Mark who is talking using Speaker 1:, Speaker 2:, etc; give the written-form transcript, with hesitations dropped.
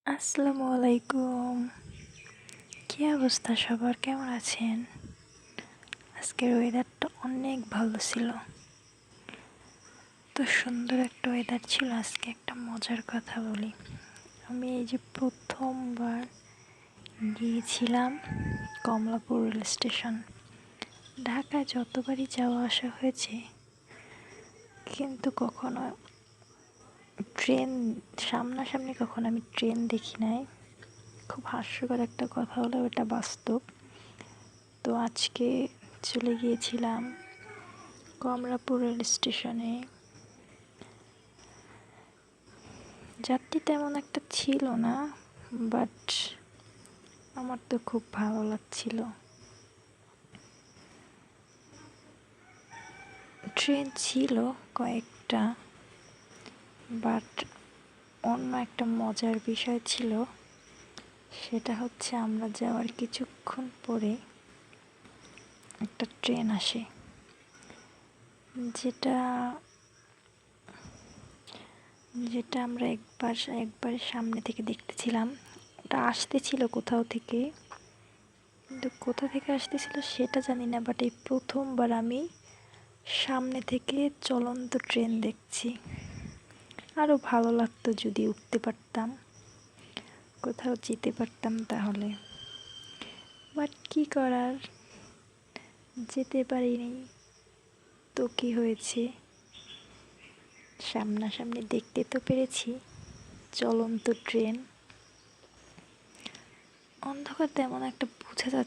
Speaker 1: আসসালামু আলাইকুম। কি অবস্থা সবার, কেমন আছেন? আজকের ওয়েদারটা অনেক ভালো ছিল। তো সুন্দর একটা ওয়েদার ছিল। আজকে একটা মজার কথা বলি। আমি এই যে প্রথমবার গিয়েছিলাম কমলাপুর রেল স্টেশন। ঢাকায় যতবারই যাওয়া আসা হয়েছে, কিন্তু কখনো ট্রেন সামনাসামনি কখনো আমি ট্রেন দেখি নাই। খুব হাস্যকর একটা কথা হলো, এটা বাস্তব। তো আজকে চলে গিয়েছিলাম কমলাপুর রেল স্টেশনে। যাত্রী তেমন একটা ছিল না, বাট আমার তো খুব ভালো লাগছিল। ট্রেন ছিল কয়েকটা, বাট অন্য একটা মজার বিষয় ছিল। সেটা হচ্ছে আমরা যাওয়ার কিছুক্ষণ পরে একটা ট্রেন আসে, যেটা যেটা আমরা একবার সামনে থেকে দেখতেছিলাম। ওটা আসতেছিল কোথাও থেকে, কিন্তু কোথা থেকে আসতেছিল সেটা জানি না। বাট এই প্রথমবার আমি সামনে থেকে চলন্ত ট্রেন দেখছি। আরও ভালো লাগতো যদি উঠতে পারতাম, কোথাও যেতে পারতাম তাহলে। বাট কী করার, যেতে পারিনি। তো কী হয়েছে, সামনাসামনি দেখতে তো পেরেছি চলন্ত ট্রেন। অন্ধকার তেমন একটা বোঝা যাচ্ছে